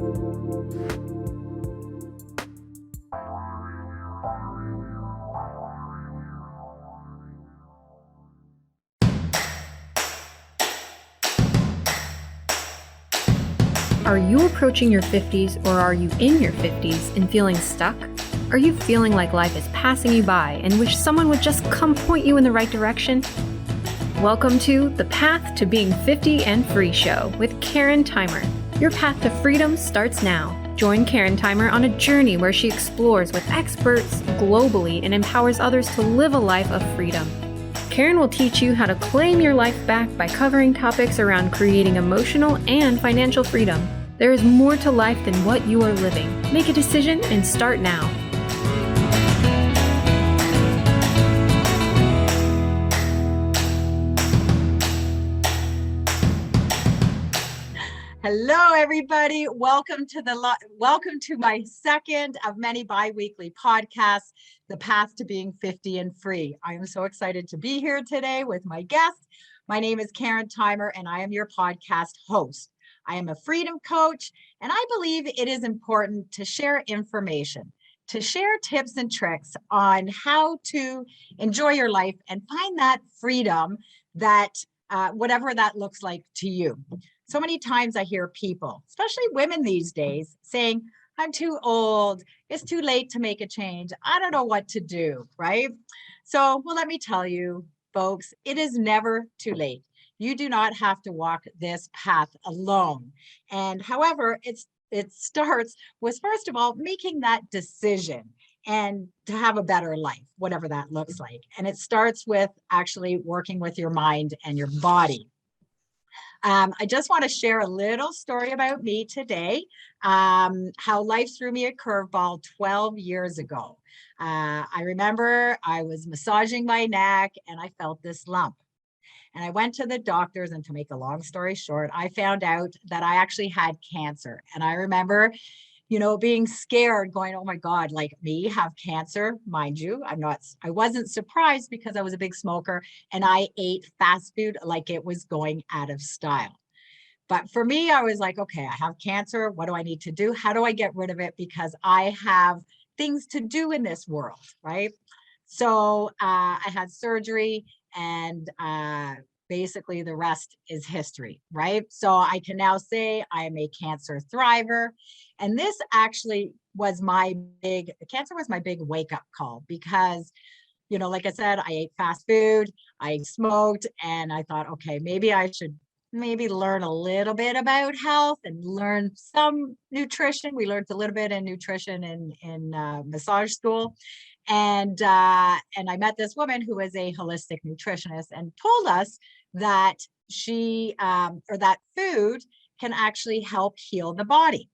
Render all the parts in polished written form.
Are you approaching your 50s, or are you in your 50s and feeling stuck? Are you feeling like life is passing you by and wish someone would just come point you in the right direction? Welcome to the Path to Being 50 and Free show with Karen Theimer. Your path to freedom starts now. Join Karen Theimer on a journey where she explores with experts globally and empowers others to live a life of freedom. Karen will teach you how to claim your life back by covering topics around creating emotional and financial freedom. There is more to life than what you are living. Make a decision and start now. Hello, everybody. Welcome to my second of many bi-weekly podcasts, The Path to Being 50 and Free. I am so excited to be here today with my guest. My name is Karen Theimer, and I am your podcast host. I am a freedom coach, and I believe it is important to share information, to share tips and tricks on how to enjoy your life and find that freedom that whatever that looks like to you. So many times I hear people, especially women these days, saying, I'm too old, it's too late to make a change, I don't know what to do, right? So, well, let me tell you, folks, it is never too late. You do not have to walk this path alone. And however, it starts with, first of all, making that decision and to have a better life, whatever that looks like. And it starts with actually working with your mind and your body. I just want to share a little story about me today, how life threw me a curveball 12 years ago. I remember I was massaging my neck and I felt this lump. And I went to the doctors, and to make a long story short, I found out that I actually had cancer. And I remember, being scared, going, oh my God, like me have cancer, mind you. I wasn't surprised because I was a big smoker and I ate fast food like it was going out of style. But for me, I was like, okay, I have cancer. What do I need to do? How do I get rid of it? Because I have things to do in this world, right? So I had surgery, and basically the rest is history, right? So I can now say I am a cancer thriver. And this actually was cancer was my big wake up call because, like I said, I ate fast food, I smoked, and I thought, okay, maybe I should learn a little bit about health and learn some nutrition. We learned a little bit in nutrition in massage school. And I met this woman who was a holistic nutritionist and told us that that food can actually help heal the body.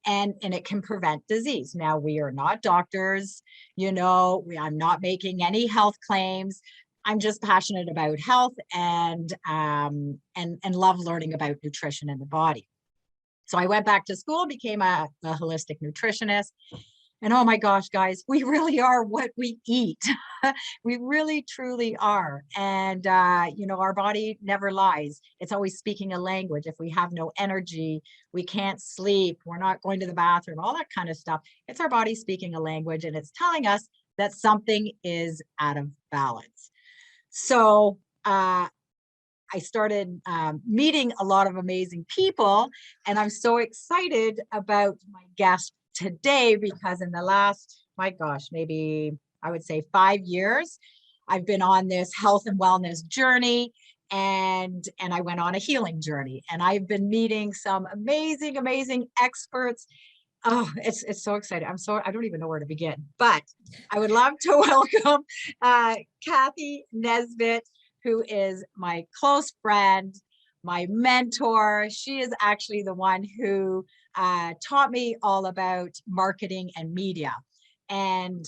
And it can prevent disease. Now, we are not doctors, I'm not making any health claims. I'm just passionate about health and love learning about nutrition in the body. So I went back to school, became a holistic nutritionist. And oh my gosh, guys, we really are what we eat. We really, truly are. And, our body never lies. It's always speaking a language. If we have no energy, we can't sleep, we're not going to the bathroom, all that kind of stuff. It's our body speaking a language, and it's telling us that something is out of balance. So I started meeting a lot of amazing people, and I'm so excited about my guest today because in the last, maybe I would say 5 years, I've been on this health and wellness journey, and I went on a healing journey, and I've been meeting some amazing experts. Oh, it's so exciting. I don't even know where to begin, but I would love to welcome Cathy Nesbitt, who is my close friend, my mentor. She is actually the one who taught me all about marketing and media. And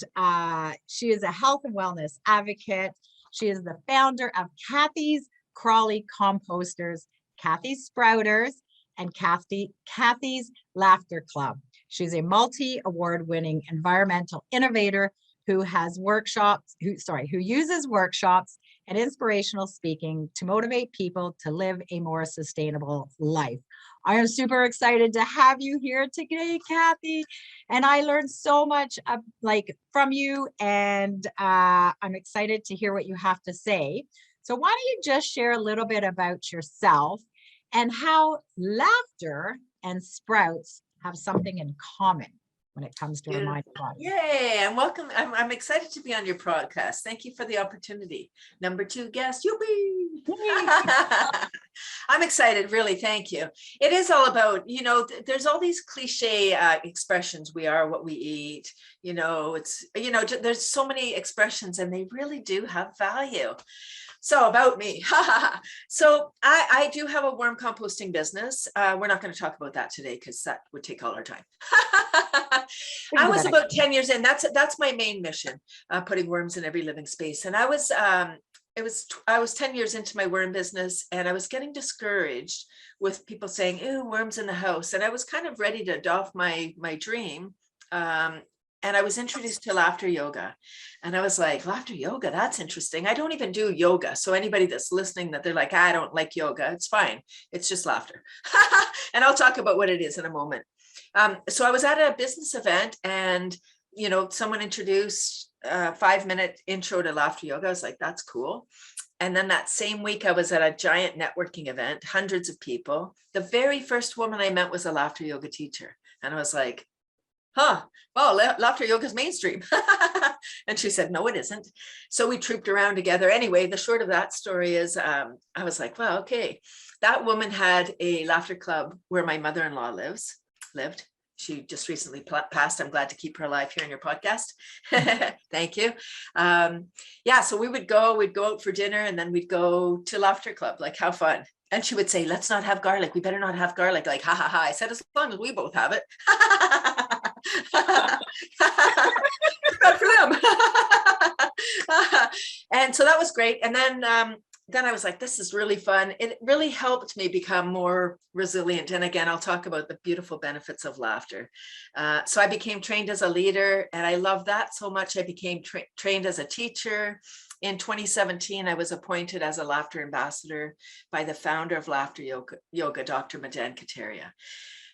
she is a health and wellness advocate. She is the founder of Cathy's Crawley Composters, Cathy's Sprouters, and Cathy's Laughter Club. She's a multi-award-winning environmental innovator who uses workshops and inspirational speaking to motivate people to live a more sustainable life. I am super excited to have you here today, Cathy, and I learned so much from you, and I'm excited to hear what you have to say. So why don't you just share a little bit about yourself and how laughter and sprouts have something in common when it comes to our mind and body. Yay, and welcome. I'm excited to be on your podcast. Thank you for the opportunity. Number 2 guest, Yubi. I'm excited, really. Thank you. It is all about, there's all these cliche expressions. We are what we eat. There's so many expressions and they really do have value. So about me, so I do have a worm composting business. We're not going to talk about that today because that would take all our time. I was about 10 years in. That's my main mission, putting worms in every living space. And I was 10 years into my worm business, and I was getting discouraged with people saying, "Ew, worms in the house," and I was kind of ready to adopt my dream. And I was introduced to laughter yoga, and I was like, laughter yoga, that's interesting. I don't even do yoga. So anybody that's listening that they're like, I don't like yoga, it's fine. It's just laughter. And I'll talk about what it is in a moment. So I was at a business event and, someone introduced a 5-minute intro to laughter yoga. I was like, that's cool. And then that same week I was at a giant networking event, hundreds of people. The very first woman I met was a laughter yoga teacher. And I was like, laughter yoga is mainstream. And she said, no, it isn't. So we trooped around together. Anyway, the short of that story is I was like, well, okay. That woman had a laughter club where my mother-in-law lived. She just recently passed. I'm glad to keep her alive here in your podcast. Thank you. So we'd go out for dinner and then we'd go to laughter club, like how fun. And she would say, let's not have garlic. We better not have garlic. Like, ha, ha, ha. I said, as long as we both have it. Good for them. And so that was great. And then I was like, this is really fun. It really helped me become more resilient. And again, I'll talk about the beautiful benefits of laughter. So I became trained as a leader, and I love that so much. I became trained as a teacher. In 2017, I was appointed as a laughter ambassador by the founder of laughter yoga, Dr. Madan Kataria.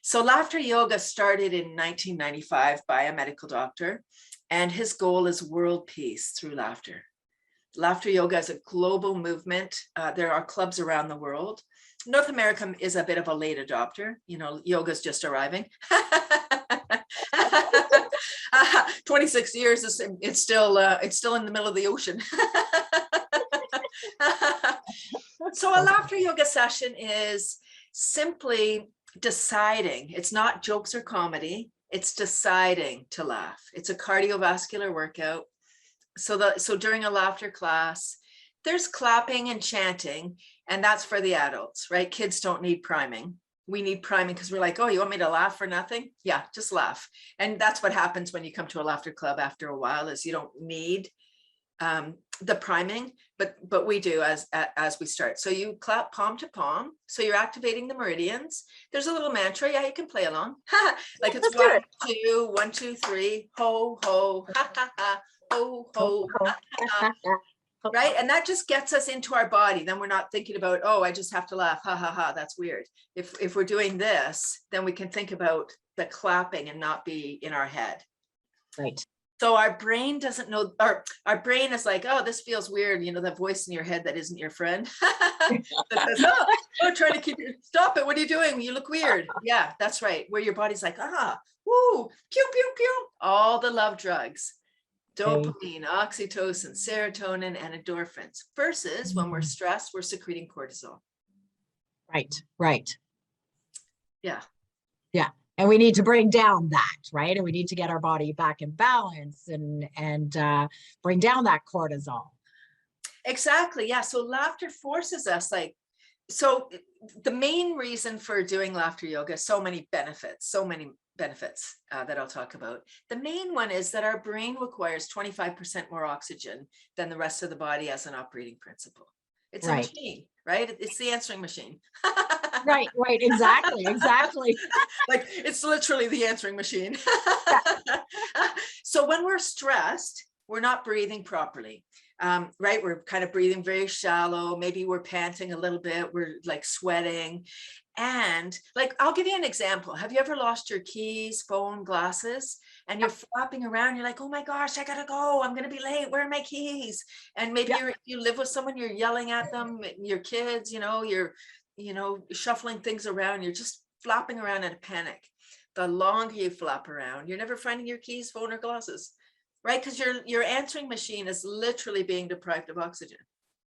So laughter yoga started in 1995 by a medical doctor, and his goal is world peace through laughter. Laughter yoga is a global movement. There are clubs around the world. North America is a bit of a late adopter. Yoga is just arriving. 26 years, it's still in the middle of the ocean. So a laughter yoga session is simply deciding. It's not jokes or comedy. It's deciding to laugh. It's a cardiovascular workout. So during a laughter class, there's clapping and chanting, and that's for the adults, right? Kids don't need priming. We need priming because we're like, oh, you want me to laugh for nothing? Yeah, just laugh. And that's what happens when you come to a laughter club after a while, is you don't need the priming, but we do as we start. So you clap palm to palm. So you're activating the meridians. There's a little mantra. Yeah, you can play along. Like it's 1, 2, 1, 2, 3, ho, ho, ha, ha, ha, ho, ho, ha, ha, ha. Right. And that just gets us into our body. Then we're not thinking about, oh, I just have to laugh. Ha, ha, ha. That's weird. If we're doing this, then we can think about the clapping and not be in our head. Right. So our brain doesn't know, or our brain is like, oh, this feels weird. That voice in your head that isn't your friend. That says, oh, trying to keep you, stop it. What are you doing? You look weird. Yeah, that's right. Where your body's like, woo, pew, pew, pew. All the love drugs. Dopamine, oxytocin, serotonin, and endorphins, versus when we're stressed, we're secreting cortisol. Right. Yeah. And we need to bring down that, right? And we need to get our body back in balance and bring down that cortisol. Exactly. Yeah. So laughter forces us, so the main reason for doing laughter yoga, so many benefits that I'll talk about. The main one is that our brain requires 25% more oxygen than the rest of the body as an operating principle. It's a machine, right? It's the answering machine. Right. Exactly. Like it's literally the answering machine. So when we're stressed, we're not breathing properly. right? We're kind of breathing very shallow. Maybe we're panting a little bit. We're like sweating. And like, I'll give you an example. Have you ever lost your keys, phone, glasses, and you're flapping around? You're like, oh my gosh, I gotta go. I'm gonna be late. Where are my keys? And maybe you live with someone, you're yelling at them, your kids, you're, shuffling things around. You're just flopping around in a panic. The longer you flop around, you're never finding your keys, phone, or glasses, right? Because your answering machine is literally being deprived of oxygen.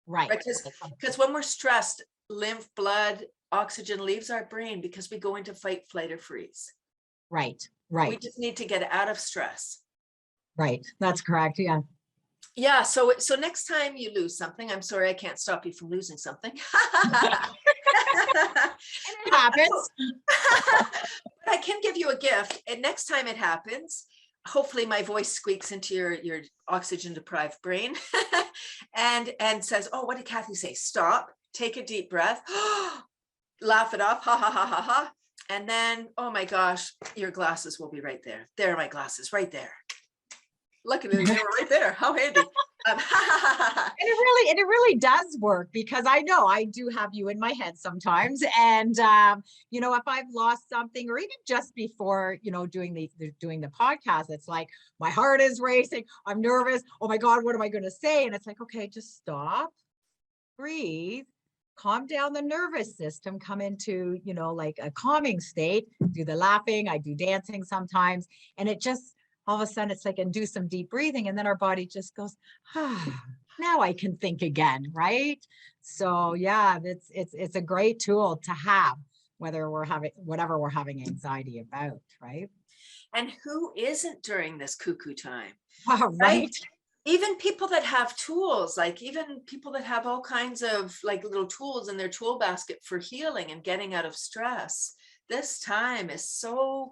Right. Because when we're stressed, lymph, blood, oxygen leaves our brain because we go into fight, flight, or freeze. Right. We just need to get out of stress. Right. That's correct. Yeah. Yeah. So next time you lose something, I'm sorry, I can't stop you from losing something. It happens. But I can give you a gift. And next time it happens, hopefully my voice squeaks into your oxygen deprived brain and says, oh, what did Cathy say? Stop, take a deep breath, laugh it off, ha, ha, ha, ha, ha. And then, oh my gosh, your glasses will be right there. There are my glasses right there. Luckily they were right there. How handy. And it really does work, because I know I do have you in my head sometimes. And, if I've lost something, or even just before, doing the podcast, it's like my heart is racing. I'm nervous. Oh my God, what am I going to say? And it's like, okay, just stop, breathe, calm down the nervous system, come into, like a calming state, do the laughing. I do dancing sometimes. And it just, all of a sudden it's like, and do some deep breathing. And then our body just goes, now I can think again. Right. So yeah, it's a great tool to have, whatever we're having anxiety about. Right. And who isn't during this cuckoo time? Right. Even people that have tools, like even people that have all kinds of like little tools in their tool basket for healing and getting out of stress. This time is so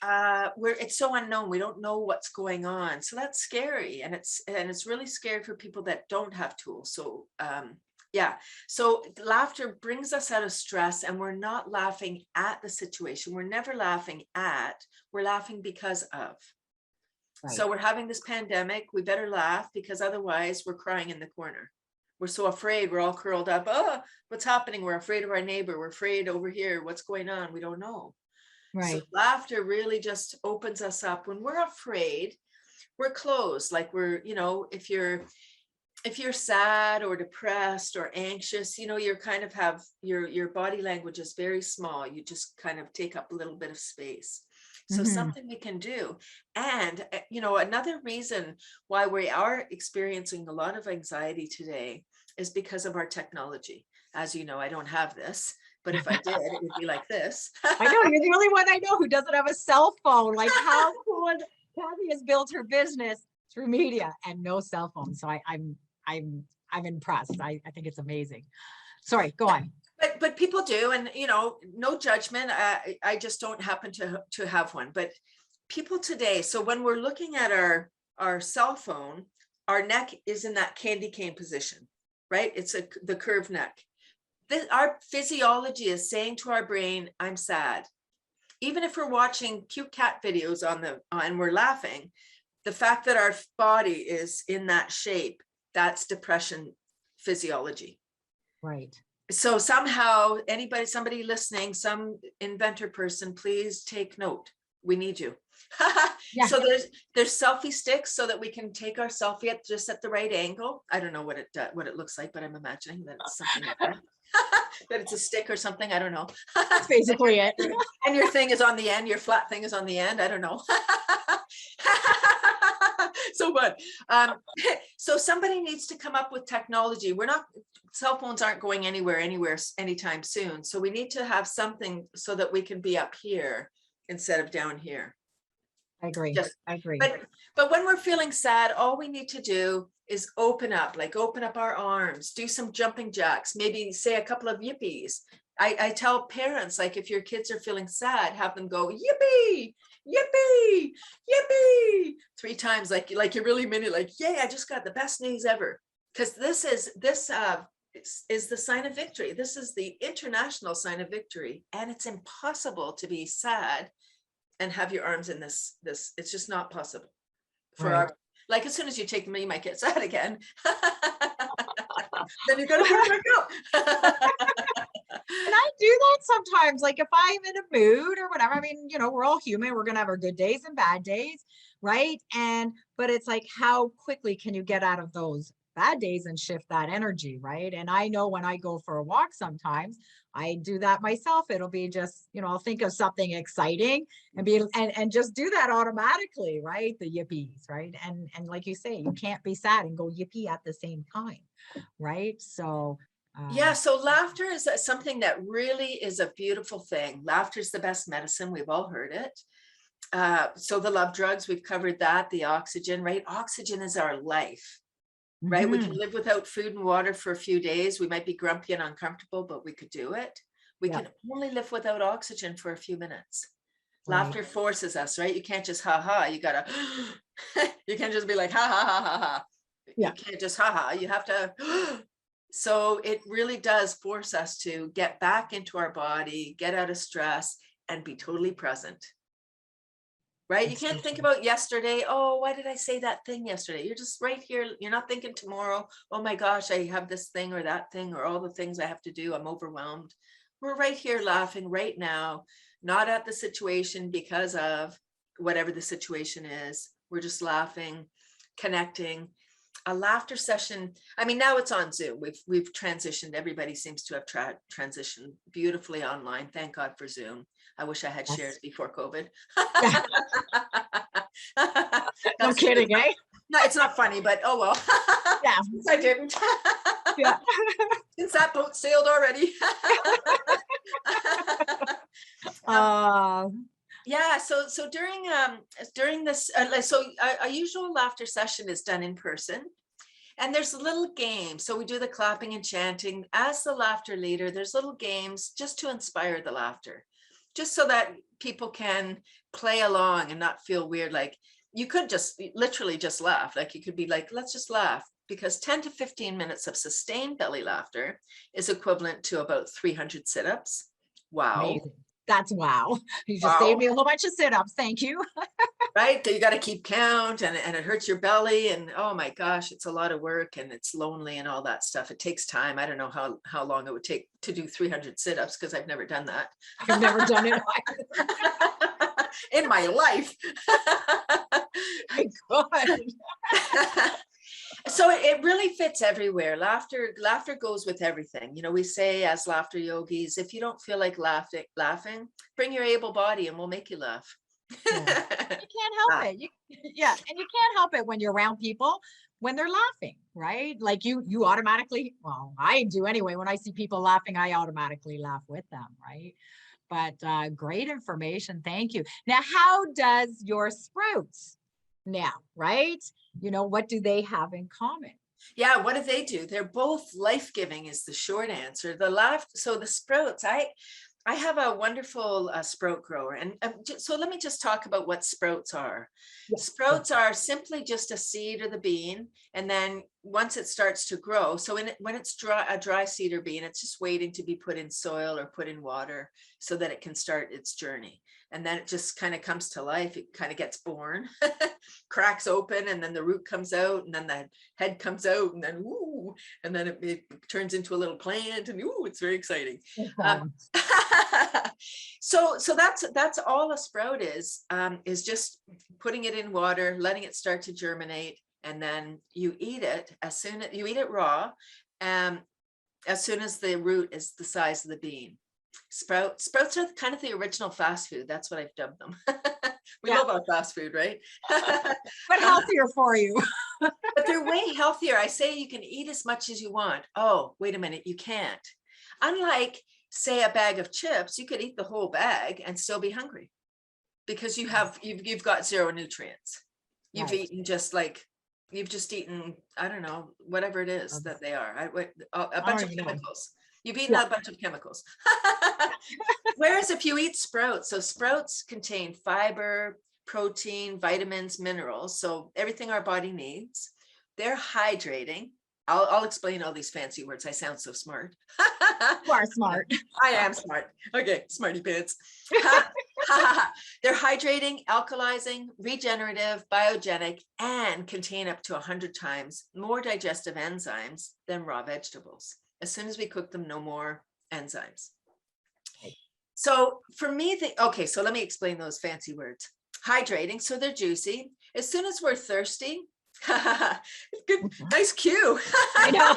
it's so unknown. We don't know what's going on. So that's scary. And it's really scary for people that don't have tools. So yeah. So laughter brings us out of stress, and we're not laughing at the situation. We're never laughing at, we're laughing because of. Right. So we're having this pandemic. We better laugh, because otherwise we're crying in the corner. We're so afraid. We're all curled up. Oh, what's happening? We're afraid of our neighbor. We're afraid over here. What's going on? We don't know. Right. So laughter really just opens us up. When we're afraid, we're closed. Like we're, if you're sad or depressed or anxious, you're kind of have your body language is very small. You just kind of take up a little bit of space. So something we can do. And, another reason why we are experiencing a lot of anxiety today is because of our technology. As you know, I don't have this. But if I did, it would be like this. I know, you're the only one I know who doesn't have a cell phone. Like, how cool. Cathy has built her business through media and no cell phone. So I'm impressed. I think it's amazing. Sorry, go on. But people do, and no judgment. I just don't happen to have one. But people today, so when we're looking at our cell phone, our neck is in that candy cane position, right? It's the curved neck. Our physiology is saying to our brain, I'm sad. Even if we're watching cute cat videos and we're laughing, the fact that our body is in that shape, that's depression physiology. Right. So somehow somebody listening, some inventor person, please take note. We need you. Yeah. So there's selfie sticks so that we can take our selfie just at the right angle. I don't know what it looks like, but I'm imagining that it's something like that. That it's a stick or something. I don't know. That's basically it. And your thing is on the end. Your flat thing is on the end. I don't know. So what? So somebody needs to come up with technology. Cell phones aren't going anywhere anytime soon. So we need to have something so that we can be up here instead of down here. I agree. I agree. But when we're feeling sad, all we need to do is open up our arms, do some jumping jacks, maybe say a couple of yippies. I tell parents, like, if your kids are feeling sad, have them go yippee, yippee, yippee 3 times, like you really mean it, like, yay, I just got the best news ever. Because this is the sign of victory. This is the international sign of victory. And it's impossible to be sad and have your arms in this, it's just not possible for Like as soon as you take them, you might get sad again. Then you're gonna put it back up. And I do that sometimes, like if I'm in a mood or whatever. I mean, we're all human. We're going to have our good days and bad days, right? But it's like, how quickly can you get out of those bad days and shift that energy, right? And I know when I go for a walk, sometimes I do that myself. It'll be just, I'll think of something exciting and just do that automatically, right? The yippies, right? And like you say, you can't be sad and go yippee at the same time, right? So yeah, so laughter is something that really is a beautiful thing. Laughter is the best medicine. We've all heard it. So the love drugs, we've covered that, the oxygen, right? Oxygen is our life, right? We can live without food and water for a few days. We might be grumpy and uncomfortable, but we could do it. We can only live without oxygen for a few minutes. Right. Laughter forces us, right? You can't just ha-ha, you gotta, you can't just be like, ha ha ha ha ha. Yeah. You can't just ha-ha, you have to, so it really does force us to get back into our body, get out of stress, and be totally present. Right? You can't think about yesterday. Oh, why did I say that thing yesterday? You're just right here. You're not thinking tomorrow. Oh my gosh, I have this thing or that thing or all the things I have to do. I'm overwhelmed. We're right here laughing right now, not at the situation because of whatever the situation is. We're just laughing, connecting. A laughter session. I mean, now it's on Zoom. We've transitioned. Everybody seems to have transitioned beautifully online. Thank God for Zoom. I wish I had shared before COVID. No kidding, eh? No, it's not funny, but oh well. Yeah, since I didn't. Yeah. Since that boat sailed already. Yeah, so during this, so a usual laughter session is done in person, and there's a little game. So we do the clapping and chanting. As the laughter leader, there's little games just to inspire the laughter, just so that people can play along and not feel weird. Like you could just literally just laugh. Like you could be like, let's just laugh, because 10 to 15 minutes of sustained belly laughter is equivalent to about 300 sit-ups. Wow. Amazing. That's wow. You just saved me a whole bunch of sit-ups. Thank you. Right? You got to keep count, and it hurts your belly, and oh my gosh, it's a lot of work, and it's lonely and all that stuff. It takes time. I don't know how long it would take to do 300 sit-ups, because I've never done that. I've never done it in my life. My God. So it really fits everywhere. Laughter goes with everything. We say as laughter yogis, if you don't feel like laughing, bring your able body and we'll make you laugh. Yeah. You can't help it. And you can't help it when you're around people when they're laughing, right? Like you automatically, well, I do anyway. When I see people laughing, I automatically laugh with them, right? But great information. Thank you. Now, how does your sprouts now, right? What do they have in common? Yeah, what do they do? They're both life-giving is the short answer. So the sprouts, I have a wonderful sprout grower. And so let me just talk about what sprouts are. Yes. Sprouts are simply just a seed or the bean. And then once it starts to grow, so when it's a dry seed or bean, it's just waiting to be put in soil or put in water so that it can start its journey. And then it just kind of comes to life. It kind of gets born, cracks open, and then the root comes out, and then the head comes out, and then ooh, and then it turns into a little plant, and ooh, it's very exciting. So that's all a sprout is just putting it in water, letting it start to germinate, and then you eat it you eat it raw, as soon as the root is the size of the bean. Sprouts are kind of the original fast food. That's what I've dubbed them. We love our fast food, right? But healthier for you. But they're way healthier. I say you can eat as much as you want. Oh, wait a minute, you can't. Unlike, say, a bag of chips, you could eat the whole bag and still be hungry, because you've got zero nutrients. You've eaten you've just eaten, I don't know, whatever it is that they are. A bunch of chemicals. You've eaten a bunch of chemicals. Whereas if you eat sprouts, so sprouts contain fiber, protein, vitamins, minerals, so everything our body needs. They're hydrating. I'll explain all these fancy words. I sound so smart. You are smart. I am smart. Okay, smarty pants. They're hydrating, alkalizing, regenerative, biogenic, and contain up to 100 times more digestive enzymes than raw vegetables. As soon as we cook them, no more enzymes. So for me, okay, so let me explain those fancy words. Hydrating, so they're juicy. As soon as we're thirsty, good, nice cue. I know.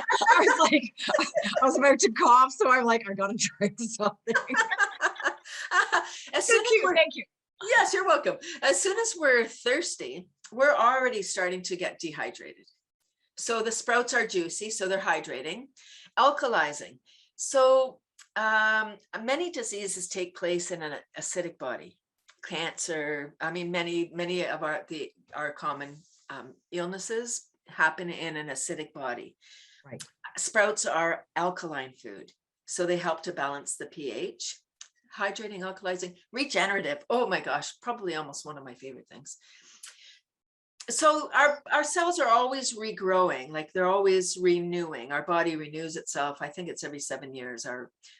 I was about to cough, so I'm like, I gotta drink something. As soon as Thank you. Yes, you're welcome. As soon as we're thirsty, we're already starting to get dehydrated. So the sprouts are juicy, so they're hydrating. Alkalizing. So many diseases take place in an acidic body. Cancer, I mean, many of our common illnesses happen in an acidic body. Right. Sprouts are alkaline food, so they help to balance the pH. Hydrating, alkalizing, regenerative. Oh my gosh, probably almost one of my favorite things. So our cells are always regrowing, like they're always renewing. Our body renews itself. I think it's every 7 years.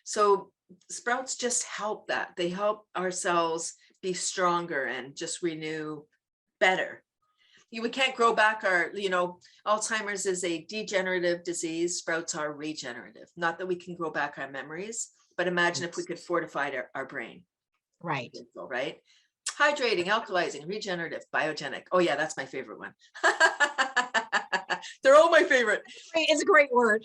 So sprouts just help that. They help our cells be stronger and just renew better. We can't grow back Alzheimer's is a degenerative disease. Sprouts are regenerative. Not that we can grow back our memories, but imagine if we could fortify our brain. Right. Right. Hydrating, alkalizing, regenerative, biogenic. Oh yeah, that's my favorite one. They're all my favorite. It's a great word.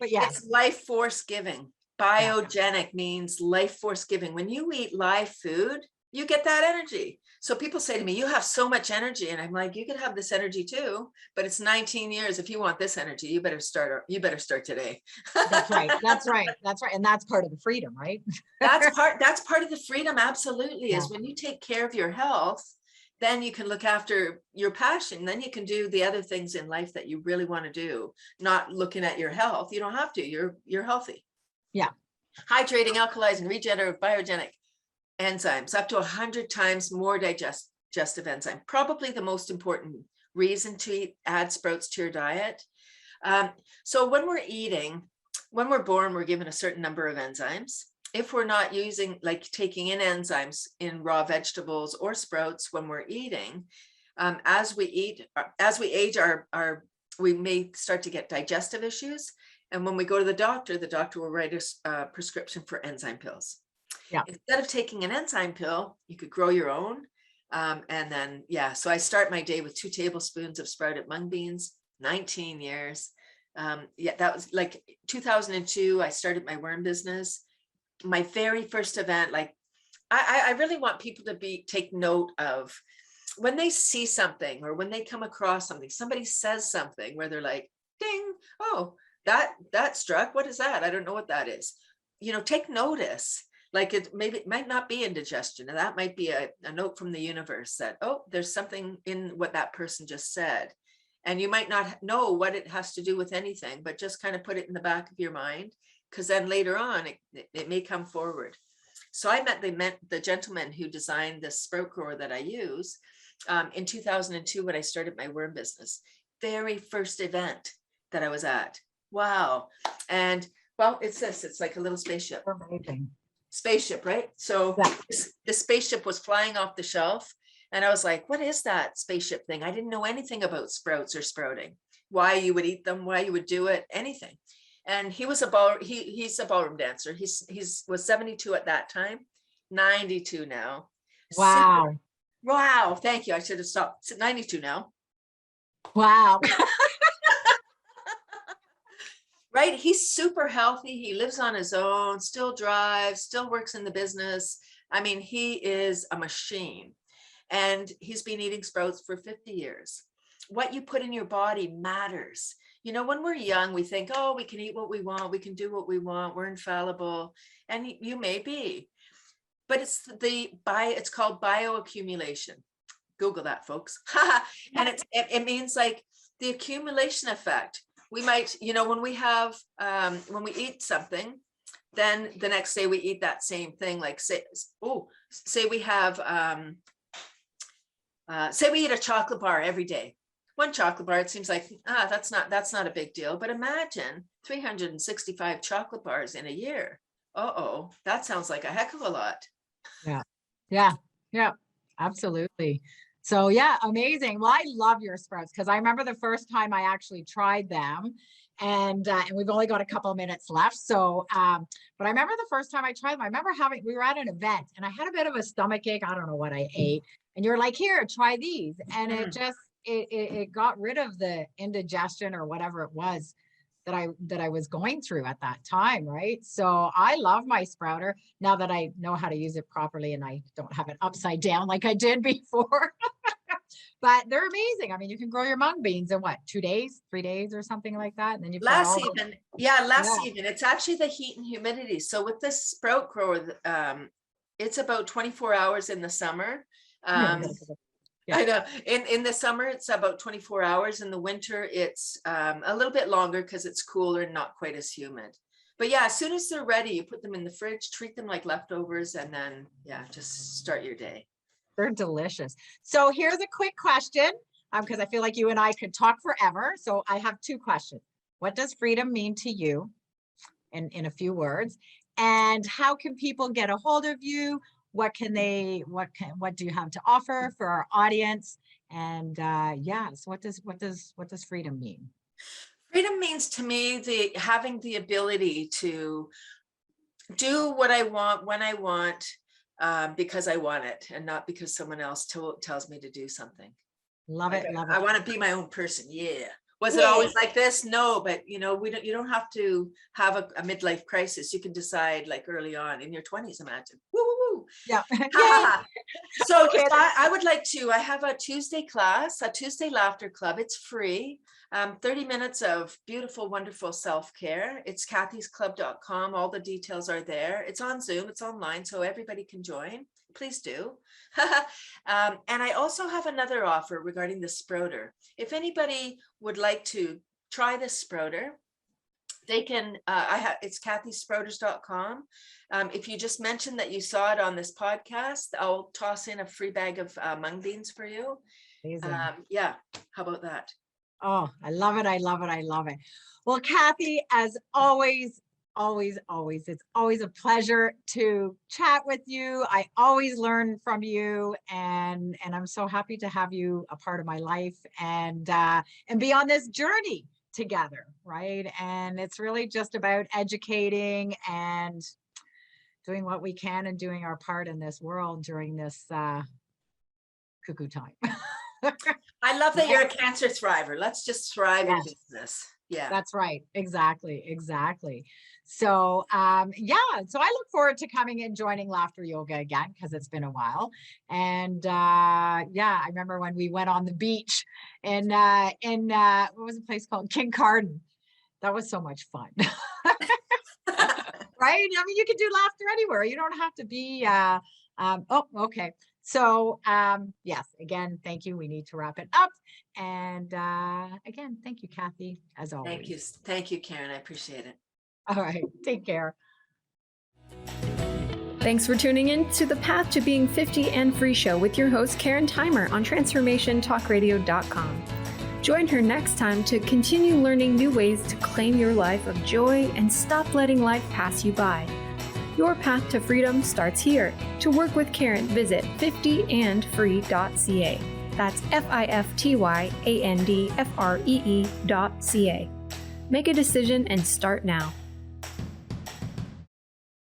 But yeah. It's life force giving. Biogenic means life force giving. When you eat live food, you get that energy. So people say to me, you have so much energy. And I'm like, you can have this energy too, but it's 19 years. If you want this energy, you better start today. That's right. That's right. That's right. And that's part of the freedom, right? That's part of the freedom. Absolutely. Is when you take care of your health, then you can look after your passion. Then you can do the other things in life that you really want to do. Not looking at your health. You don't have to. You're healthy. Yeah. Hydrating, alkalizing, regenerative, biogenic enzymes, up to 100 times more digestive enzyme. Probably the most important reason to add sprouts to your diet. So when we're born, we're given a certain number of enzymes. If we're not taking in enzymes in raw vegetables or sprouts when we're eating, as we age, we may start to get digestive issues. And when we go to the doctor will write a prescription for enzyme pills. Yeah. Instead of taking an enzyme pill, you could grow your own. And then, so I start my day with 2 tablespoons of sprouted mung beans, 19 years. That was like 2002. I started my worm business. My very first event, I really want people to take note of when they see something or when they come across something, somebody says something where they're like, ding, oh, that struck. What is that? I don't know what that is. Take notice. It might not be indigestion, and that might be a note from the universe that, oh, there's something in what that person just said. And you might not know what it has to do with anything, but just kind of put it in the back of your mind, because then later on it may come forward. So I met the gentleman who designed this sprout grower that I use in 2002 when I started my worm business. Very first event that I was at. Wow. And well, it's like a little spaceship. Amazing. Spaceship, right? So the spaceship was flying off the shelf, and I was like, what is that spaceship thing? I didn't know anything about sprouts or sprouting, why you would eat them, why you would do it, anything. And he was he's a ballroom dancer. He was 72 at that time, 92 now. Wow. Wow. Thank you. I should have stopped. 92 now. Wow. Right? He's super healthy. He lives on his own, still drives, still works in the business. I mean, he is a machine, and he's been eating sprouts for 50 years. What you put in your body matters. When we're young, we think, oh, we can eat what we want. We can do what we want. We're infallible. And you may be, but it's called bioaccumulation. Google that, folks. And it means like the accumulation effect. We might, when we eat something, then the next day we eat that same thing. Like say we have, say we eat a chocolate bar every day. One chocolate bar, it seems like, that's not a big deal. But imagine 365 chocolate bars in a year. That sounds like a heck of a lot. Yeah. Yeah, yeah, absolutely. So yeah, amazing. Well, I love your sprouts because I remember the first time I actually tried them, and we've only got a couple of minutes left. So, but I remember the first time I tried them. I remember we were at an event, and I had a bit of a stomach ache. I don't know what I ate, and you're like, "Here, try these," and it just it got rid of the indigestion or whatever it was that I was going through at that time, right? So I love my sprouter now that I know how to use it properly and I don't have it upside down like I did before. But they're amazing. I mean, you can grow your mung beans in what, 2 days, 3 days or something like that. And then you've got Less all even, yeah, less Yeah. even. It's actually the heat and humidity. So with this sprout grower, it's about 24 hours in the summer. Yeah. I know in the summer, it's about 24 hours. In the winter, it's a little bit longer because it's cooler and not quite as humid. But yeah, as soon as they're ready, you put them in the fridge, treat them like leftovers, and then, yeah, just start your day. They're delicious. So here's a quick question, because I feel like you and I could talk forever. So I have 2 questions. What does freedom mean to you in a few words? And how can people get a hold of you? What do you have to offer for our audience? And yeah, so what does freedom mean? Freedom means to me having the ability to do what I want when I want, because I want it and not because someone else tells me to do something. Love it, love it. I want to be my own person. Yeah. Was it always like this? No, but you don't have to have a midlife crisis. You can decide like early on in your 20s, imagine. Woo, woo, woo. Yeah. So Okay. I would like to, I have a Tuesday class, a Tuesday laughter club. It's free. 30 minutes of beautiful, wonderful self-care. It's cathysclub.com. All the details are there. It's on Zoom, it's online, so everybody can join. Please do. And I also have another offer regarding the sprouter. If anybody would like to try the sprouter, they can, it's cathysprouters.com. If you just mention that you saw it on this podcast, I'll toss in a free bag of mung beans for you. Yeah, how about that? Oh, I love it. I love it. I love it. Well, Cathy, as always, it's always a pleasure to chat with you. I always learn from you, and I'm so happy to have you a part of my life and be on this journey together, right? And it's really just about educating and doing what we can and doing our part in this world during this cuckoo time. I love that you're a cancer thriver. Let's just thrive in business. Yeah, that's right. Exactly. So yeah, so I look forward to coming and joining Laughter Yoga again because it's been a while. And yeah, I remember when we went on the beach in what was the place called? Kincardine. That was so much fun. Right? I mean, you can do laughter anywhere. You don't have to be oh, okay. So yes, again, thank you. We need to wrap it up. And again, thank you, Cathy, as always. Thank you, Karen. I appreciate it. All right, take care. Thanks for tuning in to the Path to Being 50 and Free show with your host, Karen Theimer on transformationtalkradio.com. Join her next time to continue learning new ways to claim your life of joy and stop letting life pass you by. Your path to freedom starts here. To work with Karen, visit 50andfree.ca. That's FIFTYANDFREE.ca. Make a decision and start now.